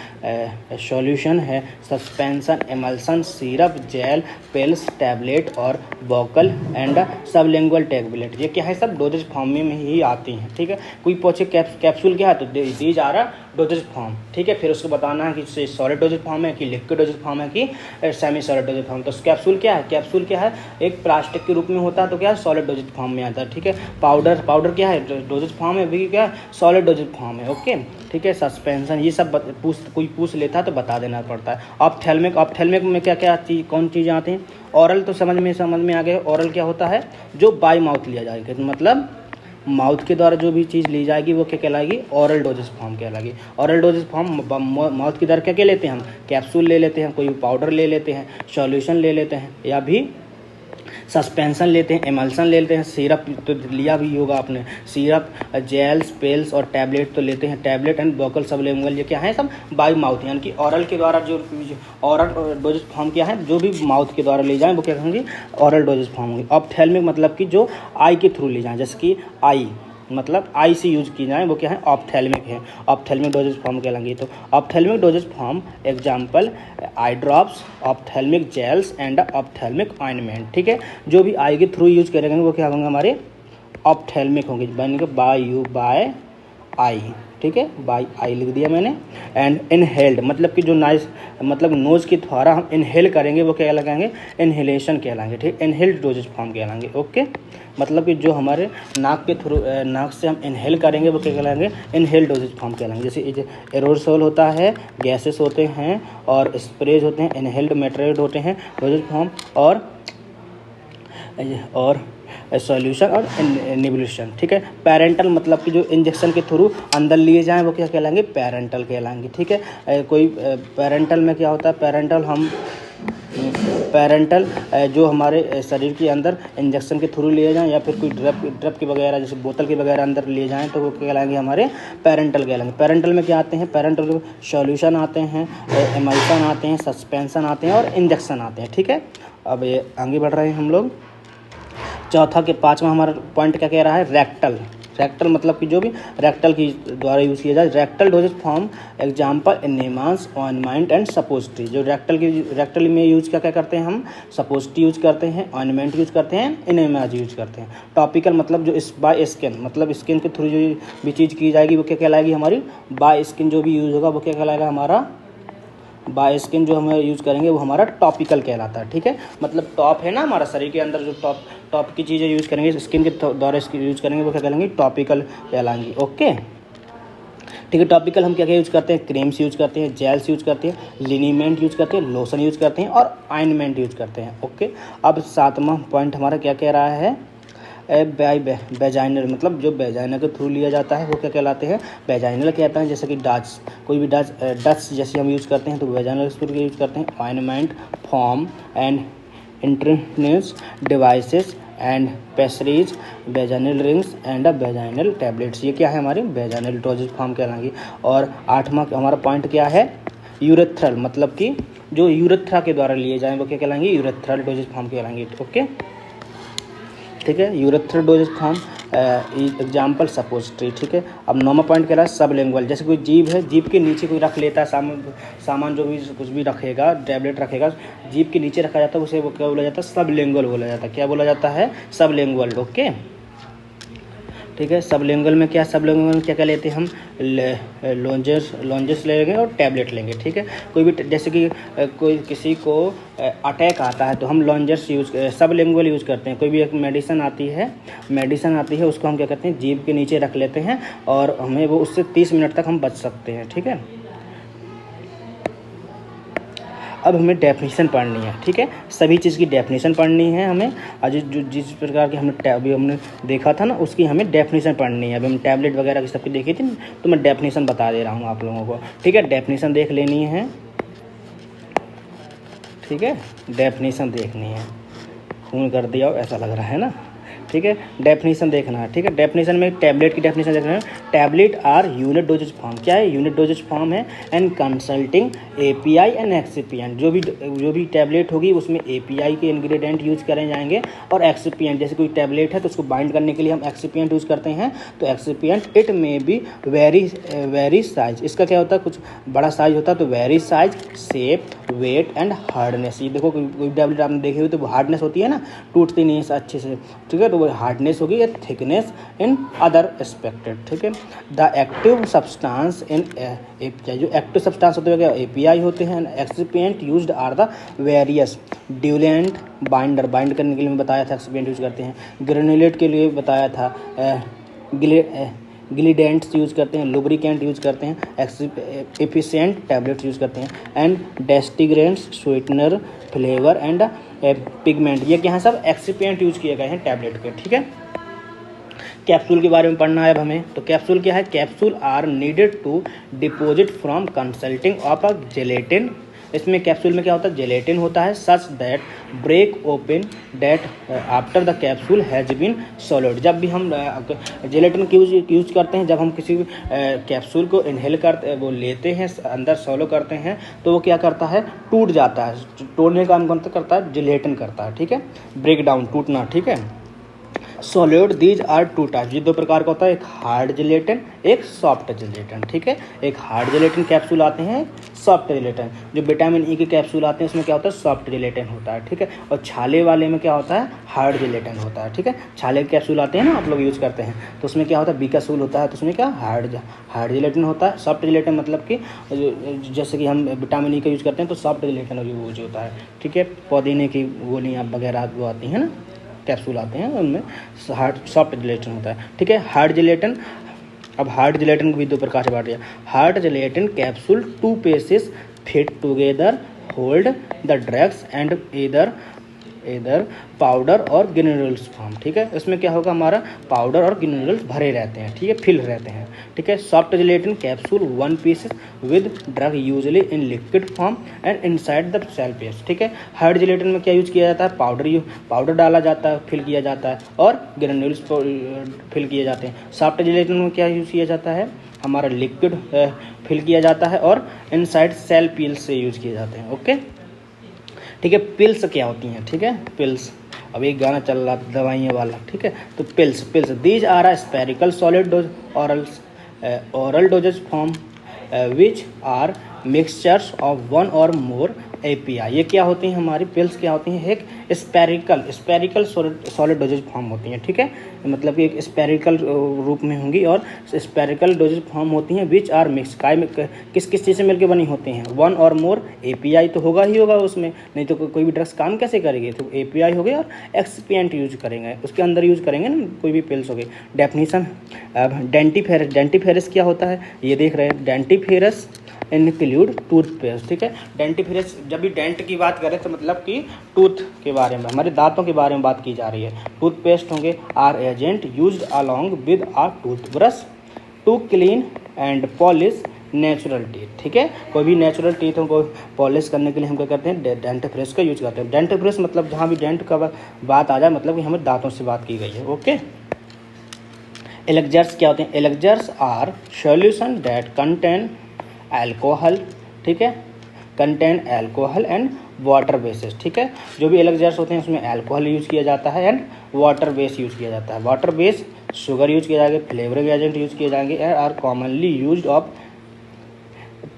सॉल्यूशन है, suspension, emulsion, syrup, gel, pills, tablet और वोकल एंड सबलिंगुअल टैबलेट, ये क्या है, सब डोजेज फॉर्म में ही आती हैं, ठीक है। कोई पूछे कैप्सूल क्या है तो दी जा रहा डोजेज फॉर्म, ठीक है। फिर उसको बताना है कि सॉलिड डोजेज फॉर्म है कि लिक्विड डोजेज फॉर्म है कि सेमी सॉलिड डोजेज फॉर्म। तो कैप्सूल क्या है, कैप्सूल क्या है, एक प्लास्टिक के रूप में होता है तो क्या है, सॉलिड डोजेज फॉर्म में आता है, ठीक है। पाउडर क्या है, डोजेज फॉर्म है, भी क्या है, सॉलिड डोजेज फॉर्म है, ओके, ठीक है। सस्पेंशन, ये सब कोई पूछ लेता है तो बता देना पड़ता है। ऑप्थेल्मिक में क्या क्या चीज़, कौन चीज़ें आती हैं, ऑरल तो समझ में आ गए, ऑरल क्या होता है, जो बाय माउथ लिया जाएगा, मतलब माउथ के द्वारा जो भी चीज़ ली जाएगी वो क्या कहलाएगी, ऑरल डोजेज फॉर्म कहलाएगी। ऑरल डोजेज फॉर्म माउथ के द्वारा क्या क्या लेते हैं हम, कैप्सूल ले लेते हैं, कोई पाउडर ले लेते हैं, सॉल्यूशन ले लेते हैं, या भी सस्पेंशन लेते हैं, एमल्सन ले लेते हैं, सिरप तो लिया भी होगा आपने, सिरप, जेल्स, पिल्स और टैबलेट तो लेते हैं, टैबलेट एंड वोकल सबलिंगुअल, ये क्या है, सब बाय माउथ, यानी कि ऑरल के द्वारा जो ऑरल डोजेज फॉर्म क्या है, जो भी माउथ के द्वारा ले जाएं वो क्या कहेंगे, ऑरल डोजेज फॉर्म होंगे। ऑप्थेल्मिक मतलब कि जो आई के थ्रू ले जाएं, जैसे कि आई मतलब आई से यूज की जाए वो क्या है, ऑप्थेल्मिक है, ऑप्थेल्मिक डोजेज फॉर्म कहलाएंगी। तो ophthalmic dosage form example eye drops, ophthalmic gels and ophthalmic ointment, ठीक है। जो भी आई के थ्रू यूज करेंगे वो क्या होंगे, हमारे ऑप्थेल्मिक होंगे, बनेंगे बाय आई, ठीक है, बाय आई लिख दिया मैंने। एंड इनहेल्ड मतलब कि जो नाइस मतलब नोज़ के द्वारा हम इनहेल करेंगे वो क्या लगाएंगे, इनहेलेशन कहलाएंगे, ठीक, इनहेल्ड डोजेज फॉर्म कहलाएंगे, ओके। मतलब कि जो हमारे नाक के थ्रू नाक से हम इनहेल करेंगे वो क्या कहलाएंगे, इनहेल डोजेज फॉर्म कहलाएंगे। जैसे एरोसोल होता है, गैसेस होते हैं और स्प्रेज होते हैं, इनहेल्ड मेटेरियल होते हैं डोजेज फॉर्म, और सॉल्यूशन और निबुलेशन, ठीक है। पेरेंटल मतलब कि जो इंजेक्शन के थ्रू अंदर लिए जाएं वो क्या कहलाएंगे, पेरेंटल कहलाएंगे, ठीक है। कोई पेरेंटल में क्या होता है, पेरेंटल हम पेरेंटल जो हमारे शरीर के अंदर इंजेक्शन के थ्रू लिए जाएँ या फिर कोई ड्रप के वगैरह जैसे बोतल के वगैरह अंदर लिए जाएँ तो वो कहलाएंगे हमारे पेरेंटल कहलाएंगे। पेरेंटल में क्या आते हैं, पेरेंटल सॉल्यूशन आते हैं, एमाइसन आते हैं, सस्पेंशन आते हैं और इंजेक्शन आते हैं। ठीक है, अब ये आगे बढ़ रहे हैं हम लोग। चौथा के पाँचवा हमारा पॉइंट क्या कह रहा है, रेक्टल। रेक्टल मतलब कि जो भी रेक्टल की द्वारा यूज़ किया जाए। Rectal dosage form example enemas ointment and suppository. जो रेक्टल में यूज़ क्या करते हैं हम, सपोजिटरी यूज़ करते हैं, ऑइंटमेंट यूज़ करते हैं, एनेमास यूज़ करते हैं। टॉपिकल मतलब जो इस बाय स्किन मतलब स्किन के थ्रू जो भी चीज़ की जाएगी वो क्या कहलाएगी हमारी बाय स्किन। जो भी यूज़ होगा वो क्या कहलाएगा हमारा बाय स्किन। जो हम यूज़ करेंगे वो हमारा टॉपिकल कहलाता है। ठीक है, मतलब टॉप है ना हमारा शरीर के अंदर जो टॉप की चीज़ें यूज़ करेंगे स्किन के द्वारा यूज़ करेंगे वो क्या कहलाएंगे, टॉपिकल कहलाएंगी। ओके, ठीक है। टॉपिकल हम क्या क्या यूज़ करते हैं, क्रीम्स यूज़ करते हैं, जेल्स यूज़ करते हैं, लिनीमेंट यूज़ करते हैं, लोशन यूज़ करते हैं और ऑइंटमेंट यूज़ करते हैं। ओके, अब सातवां पॉइंट हमारा क्या कह रहा है, वेजाइनल मतलब जो वेजाइनल के थ्रू लिया जाता है वो क्या कहलाते हैं, वेजाइनल कहते हैं। जैसे कि डच, कोई भी डच जैसे हम यूज़ करते हैं तो वेजाइनल के थ्रू यूज़ करते हैं। Ointment, form and इंटरनेस devices and pastries, vaginal rings and vaginal tablets. ये क्या है हमारी वेजाइनल डोजेज फॉर्म कहलाएंगी। और आठवां हमारा पॉइंट क्या है, यूरेथ्रल मतलब कि जो यूरेथ्रा के द्वारा लिए जाएँ वो क्या कहलाएंगे, यूरेथ्रल डोजेज फॉर्म कहलाएंगे। ओके, ठीक है, urethral doses form example suppository. ठीक है, अब नौवां पॉइंट कह रहा है सबलिंगुअल। जैसे कोई जीभ है, जीभ के नीचे कोई रख लेता है सामान जो भी कुछ भी रखेगा, टैबलेट रखेगा, जीभ के नीचे रखा जाता है उसे वो क्या बोला जाता है, सबलिंगुअल बोला जाता है। क्या बोला जाता है, सबलिंगुअल। ओके, ठीक है। सबलिंगुअल में क्या, सबलिंगुअल में क्या क्या लेते हैं हम, लॉन्जेस लेंगे और टैबलेट लेंगे। ठीक है, कोई भी जैसे कि कोई किसी को अटैक आता है तो हम लॉन्जेस सबलिंगुअल यूज़ करते हैं। कोई भी एक मेडिसिन आती है उसको हम क्या करते हैं, जीभ के नीचे रख लेते हैं और हमें वो उससे 30 मिनट तक हम बच सकते हैं। ठीक है, अब हमें डेफिनेशन पढ़नी है। ठीक है, सभी चीज़ की डेफिनेशन पढ़नी है हमें। आज जिस प्रकार की हमने देखा था ना उसकी हमें डेफिनेशन पढ़नी है। अभी हम टैबलेट वगैरह की सबकी देखी थी तो मैं डेफिनेशन बता दे रहा हूँ आप लोगों को। ठीक है, डेफिनेशन देख लेनी है। ठीक है, डेफिनेशन देखनी है। खून कर दिया ऐसा लग रहा है ना। ठीक है, डेफिनेशन देखना है। ठीक है, डेफिनेशन में टैबलेट की डेफिनेशन देखना है। Tablet are unit dosage form. क्या है, यूनिट डोजेज फॉर्म है and consulting API and excipient. जो भी टैबलेट होगी उसमें एपीआई के इंग्रेडिएंट यूज़ करे जाएंगे और एक्सिपिएंट, जैसे कोई टैबलेट है तो उसको बाइंड करने के लिए हम एक्सिपिएंट यूज़ करते हैं। तो एक्सिपिएंट इट में बी वेरी साइज। इसका क्या होता है, कुछ बड़ा साइज होता है तो vary size, shape, weight and hardness. ये देखो कोई टैबलेट आपने देखी हुई तो हार्डनेस होती है ना, टूटती नहीं है अच्छे से। ठीक है, तो वो हार्डनेस होगी या थिकनेस इन अदर एस्पेक्टेड। ठीक है, the active substance in API, जो एक्टिव सब्सटेंस होते हैं एपीआई होते हैं। Excipient used are the various diluent binder, bind करने के लिए बताया था एक्सिपिएंट यूज करते हैं। ग्रेनुलेट के लिए बताया था ग्लिडेंट्स यूज़ करते हैं, लुब्रिकेंट यूज़ करते हैं, एफिशिएंट टैबलेट्स यूज़ करते हैं and disintegrants, sweetener, flavour and pigment. ये क्या है, सब एक्सिपिएंट यूज़ किए गए हैं टैबलेट के। ठीक है, कैप्सूल के बारे में पढ़ना है अब हमें। तो कैप्सूल क्या है, capsule are needed to deposit from consulting of a gelatin. इसमें कैप्सूल में क्या होता है, जेलेटिन होता है, such that break open date after the capsule has been solid. जब भी हम जेलेटिन यूज करते हैं, जब हम किसी कैप्सूल को इनहेल करते वो लेते हैं अंदर सॉलो करते हैं तो वो क्या करता है, टूट जाता है। तोड़ने का काम करता है जेलेटिन करता है। ठीक है, ब्रेक डाउन, टूटना। ठीक है, solid these are two types. ये दो प्रकार का होता है, एक हार्ड जेलेटिन, एक सॉफ्ट जेलेटिन। ठीक है, एक हार्ड जेलेटिन कैप्सूल आते हैं, सॉफ्ट जेलेटिन। जो विटामिन ई के कैप्सूल आते हैं उसमें क्या होता है, सॉफ्ट जेलेटिन होता है। ठीक है, और छाले वाले में क्या होता है, हार्ड जेलेटिन होता है। ठीक है, छाले के कैप्सूल आते हैं ना आप लोग यूज़ करते हैं तो उसमें क्या होता है, बीकासूल होता है तो उसमें क्या हार्ड जेलेटिन होता है। सॉफ्ट जेलेटिन मतलब कि जैसे कि हम विटामिन ई का यूज़ करते हैं तो सॉफ्ट जेलेटिन यूज होता है। ठीक है, पुदीने की गोलियाँ वगैरह वो आती हैं ना, कैप्सूल आते हैं उनमें सॉफ्ट जेलेटिन होता है। ठीक है, हार्ड जेलेटिन। अब हार्ड जेलेटिन को भी दो प्रकार से बांट दिया। Hard gelatin capsule two pieces fit together hold the drugs and either इधर पाउडर और ग्रेन्यूल्स फॉर्म, ठीक है। इसमें क्या होगा, हमारा पाउडर और ग्रेन्यूल्स भरे रहते हैं, ठीक है, फिल रहते हैं, ठीक है। Soft gelatin capsule 1 piece with drug usually in liquid form and inside the cell paste, ठीक है। हार्ड जिलेटिन में क्या यूज किया जाता है, पाउडर डाला जाता है, फिल किया जाता है, और ग्रेन्यूल्स फिल किए जाते हैं। सॉफ्ट जिलेटिन में क्या यूज किया जाता है, हमारा लिक्विड फिल किया जाता है और इनसाइड सेल पिल्स से यूज किए जाते हैं, ओके, ठीक है। पिल्स क्या होती हैं, ठीक है, पिल्स, अब एक गाना चल रहा दवाइयों वाला, ठीक है। तो pills these are a spherical solid dose oral dosage form which are mixtures of one or more API। ये क्या होती हैं, हमारी पिल्स क्या होती हैं, एक स्पेरिकल सॉलिड डोजेज फॉर्म होती हैं, ठीक है। मतलब कि एक स्पेरिकल रूप में होंगी और स्पेरिकल डोजेज फॉर्म होती हैं विच आर मिक्स, किस चीज़ से मिलकर बनी होती हैं, 1 और मोर API तो होगा ही होगा उसमें, नहीं तो कोई भी ड्रग्स काम कैसे करेगी। तो API हो गए और एक्सपिएंट यूज करेंगे, उसके अंदर यूज करेंगे ना कोई भी पिल्स हो गई। डेफिनीशन, डेंटिफेरस क्या होता है, ये देख रहे हैं, डेंटिफेरस इंक्लूड टूथपेस्ट, ठीक है। डेंटिफेरस, जब भी डेंट की बात करें तो मतलब कि टूथ के बारे में, हमारे दांतों के बारे में बात की जा रही है। टूथपेस्ट होंगे are agent used along with a toothbrush to clean and polish natural teeth, ठीक है। कोई भी नेचुरल टीथों को पॉलिश करने के लिए हम क्या करते हैं, डेंटिफ्रेश का यूज करते हैं। डेंटिफ्रेश मतलब जहाँ भी डेंट का बात आ जाए, मतलब कि हमें दांतों से बात की गई है, ओके। एलेक्जर्स क्या होते हैं, elixirs are solution that contain alcohol, ठीक है, contain alcohol and water basis, ठीक है। जो भी एलेक्जर्स होते हैं उसमें अल्कोहल यूज किया जाता है एंड वाटर बेस यूज किया जाता है। वाटर बेस शुगर यूज किया जाएगा, फ्लेवरिंग एजेंट यूज किए जाएंगे, are commonly used of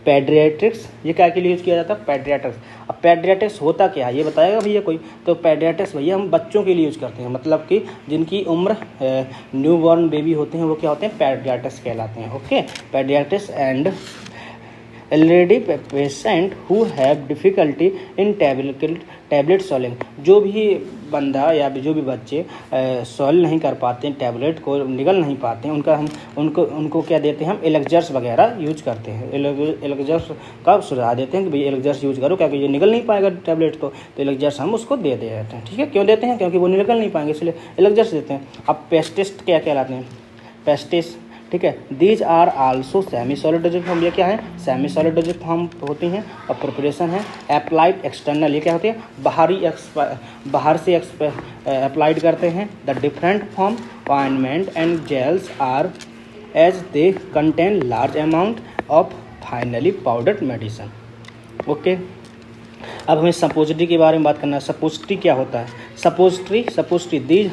paediatrics. ये क्या के लिए यूज किया जाता है, पेडियाट्रिक्स। अब पेडियाट्रिक्स होता क्या है ये बताएगा भैया कोई, तो पेडियाट्रिक्स भैया हम बच्चों के लिए यूज करते हैं, मतलब कि जिनकी उम्र न्यू बॉर्न बेबी होते हैं वो क्या होते हैं, पेडियाट्रिक्स कहलाते हैं, okay. Paediatrics and elderly patient who have difficulty in tablet swallowing. जो भी बंदा या जो भी बच्चे सॉल नहीं कर पाते हैं, टैबलेट को निगल नहीं पाते हैं, उनको क्या देते हैं हम, एलेक्जर्स वगैरह यूज करते हैं। एलेक्जर्स का सुझाव देते हैं कि भाई एलेक्जर्स यूज करो, क्योंकि ये निगल नहीं पाएगा टैबलेट को, तो एलेक्जर्स हम उसको दे देते हैं, ठीक है। क्यों देते हैं, क्योंकि वो निगल नहीं पाएंगे, इसलिए एलेक्जर्स देते हैं। अब पेस्टिस्ट क्या कहलाते हैं, पेस्टिस, ठीक है। These are also semi solid dosage form, ये क्या है, सेमी सॉलिड डोजेज फॉर्म होती हैं। और प्रिपरेशन है अप्लाइड एक्सटर्नल, ये क्या होती है, बाहर से अप्लाइड करते हैं। The different form ointment and gels are as they contain large amount of finely powdered medicine, okay. अब हमें सपोजिटरी के बारे में बात करना है। सपोजिटरी क्या होता है, suppository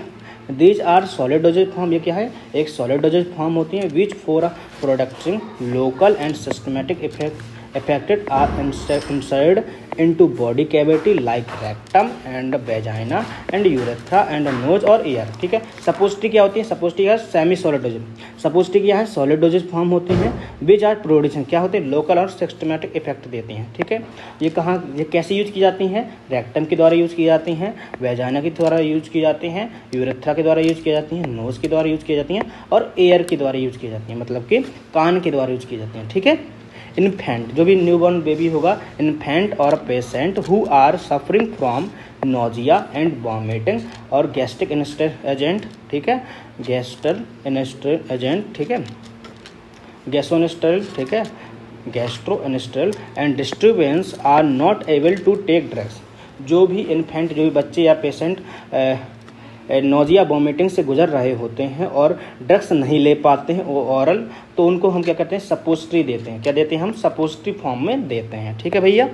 these are solid dosage form, ये क्या है, एक सॉलिड डोजेज फॉर्म होती है which for producing local and systematic affected are inserted into body cavity like rectum and vagina and urethra and nose और ear, ठीक है। सपोजिटरी क्या होती है, सपोजिटरी है सेमी सॉलिड डोजेज, सपोजिटरी क्या है, सॉलिड डोजेज फॉर्म होती हैं विच आर प्रोड्यूसिंग, क्या होते हैं, लोकल और सिस्टमेटिक इफेक्ट देती हैं, ठीक है। ये कहाँ, ये कैसे यूज की जाती हैं, रेक्टम के द्वारा यूज की जाती हैं, वेजाइना के द्वारा यूज की जाती हैं, यूरेथ्रा के द्वारा यूज की जाती हैं, नोज के द्वारा यूज की जाती हैं और एयर के द्वारा यूज की जाती हैं, मतलब कि कान के द्वारा यूज की जाती हैं, ठीक है। इन्फेंट, जो भी न्यूबॉर्न बेबी होगा, इन्फेंट और patient who are suffering from nausea and vomiting और गैस्ट्रिक एजेंट, ठीक है, गैस्ट्रोइनेस्ट्रल एजेंट, ठीक है, गैसोनेस्ट्रल, ठीक है, gastrointestinal and disturbance are not able to take drugs. जो भी इन्फेंट, जो भी बच्चे या पेशेंट नोजिया वॉमिटिंग से गुजर रहे होते हैं और ड्रग्स नहीं ले पाते हैं वो ऑरल, तो उनको हम क्या करते हैं, सपोजिटरी देते हैं। क्या देते हैं हम, सपोजिटरी फॉर्म में देते हैं, ठीक है भैया।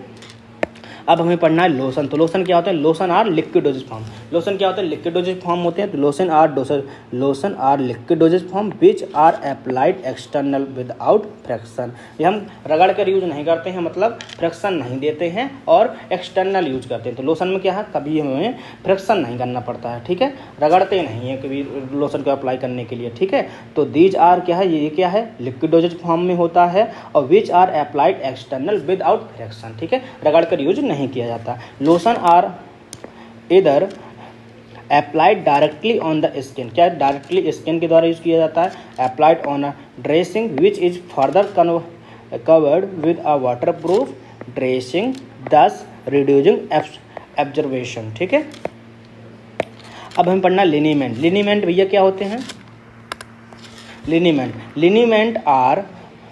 अब हमें पढ़ना है लोशन। तो लोशन क्या होता है, lotion are liquid dosage form. Lotion क्या होता है, लिक्विड डोजेज फॉर्म होते हैं। तो lotion are liquid dosage form which are applied external without friction. ये हम रगड़ कर यूज नहीं करते हैं, मतलब फ्रैक्शन नहीं देते हैं और एक्सटर्नल यूज करते हैं। तो लोशन में क्या है, कभी हमें फ्रैक्शन नहीं करना पड़ता है, ठीक है, रगड़ते नहीं है कभी लोशन को अप्लाई करने के लिए, ठीक है। तो दीज आर क्या है, ये क्या है, लिक्विड डोजेज फॉर्म में होता है और which are applied external without friction, ठीक है, रगड़ कर यूज नहीं किया जाता। लोशन आर इधर applied directly on the skin, क्या डायरेक्टली स्किन के द्वारा यूज किया जाता है। Applied on a dressing which is further covered with a waterproof dressing, thus reducing absorption, ठीक है। अब हमें पढ़ना लिनीमेंट। लिनीमेंट भैया क्या होते हैं? Liniment are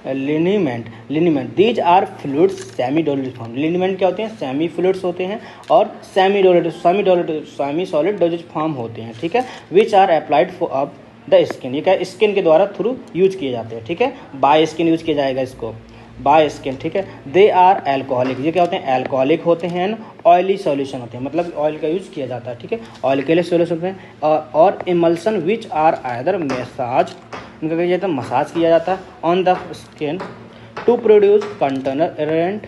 these are fluids semi diluted form. Liniment क्या होते हैं? सेमी फ्लूइड्स होते हैं और सेमी सॉलिड डोजेज फॉर्म होते हैं, ठीक है। Which are applied for the skin, ये क्या स्किन के द्वारा थ्रू यूज किए जाते हैं, ठीक है। बाय स्किन यूज किया जाएगा इसको, बाय स्किन, ठीक है। दे आर एल्कोहलिक, ये क्या होते हैं? एल्कोहलिक होते हैं। ऑयली सॉल्यूशन होते हैं, मतलब ऑयल का यूज किया जाता है, ठीक है। ऑयल के लिए सॉल्यूशन होते हैं। और emulsion which are either massage, इनका क्या जाता है? मसाज किया जाता है on the skin to produce counterirritant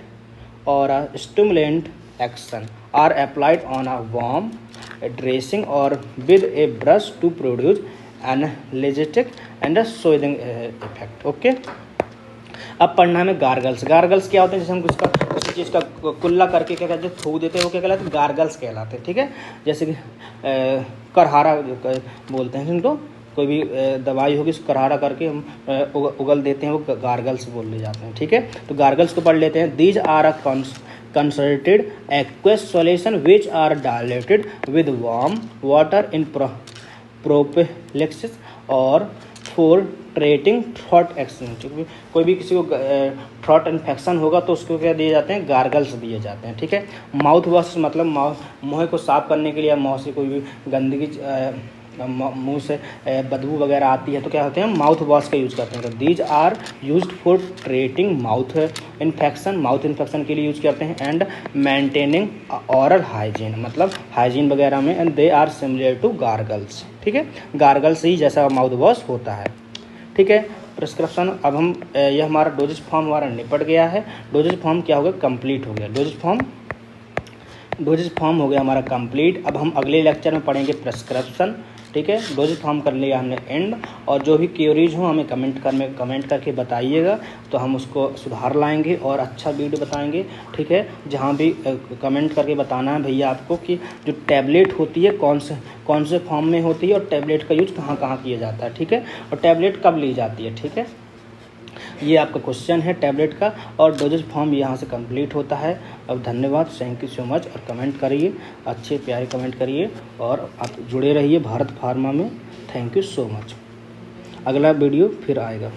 और stimulant action are applied on a warm dressing और with a brush to produce analgesic and soothing effect. Okay, अब पढ़ना में गार्गल्स। गार्गल्स क्या होते हैं? जैसे हम किसी चीज़ का कुल्ला करके क्या कहते हैं? थूक देते हैं, वो क्या कहलाते हैं? गार्गल्स कहलाते हैं, ठीक है। जैसे कि करहारा बोलते हैं जिनको, कोई भी दवाई होगी उसको करहारा करके हम उगल देते हैं, वो गार्गल्स बोल ले जाते हैं, ठीक है। तो गार्गल्स को पढ़ लेते हैं। These are a concentrated aqueous solution which are diluted with warm water in prophylaxis और फॉर ट्रीटिंग थ्रोट एक्शन। कोई भी किसी को थ्रोट इन्फेक्शन होगा तो उसको क्या दिए जाते हैं? गार्गल्स दिए जाते हैं, ठीक है। माउथ वॉश मतलब मुँह को साफ करने के लिए, मुँह से कोई भी गंदगी मुंह से बदबू वगैरह आती है तो क्या होते हैं? माउथ वॉश का यूज़ करते हैं। तो these are used for treating mouth infection के लिए यूज़ करते हैं एंड मेंटेनिंग ऑरल हाइजीन, मतलब हाइजीन वगैरह में। And they are similar to gargles, ठीक है। गार्गल्स ही जैसा माउथ वॉश होता है, ठीक है। प्रिस्क्रिप्शन, अब हम यह हमारा डोजेज फॉर्म हमारा निपट गया है। डोजेज फॉर्म क्या हो गया? कंप्लीट हो गया। डोजेज फॉर्म हो गया हमारा कंप्लीट। अब हम अगले लेक्चर में पढ़ेंगे प्रिस्क्रिप्शन, ठीक है। डोजेज फॉर्म कर लिया हमने एंड, और जो भी क्यूरीज हो हमें कमेंट करके बताइएगा, तो हम उसको सुधार लाएंगे और अच्छा वीडियो बताएंगे, ठीक है। जहाँ भी कमेंट करके बताना है भैया आपको कि जो टैबलेट होती है कौन से फॉर्म में होती है और टैबलेट का यूज कहाँ कहाँ किया जाता है, ठीक है। और टैबलेट कब ली जाती है, ठीक है। ये आपका क्वेश्चन है टैबलेट का, और डोजेज फॉर्म यहाँ से कंप्लीट होता है। अब धन्यवाद, थैंक यू सो मच। और कमेंट करिए, अच्छे प्यारे कमेंट करिए, और आप जुड़े रहिए भारत फार्मा में। Thank you so much. अगला वीडियो फिर आएगा।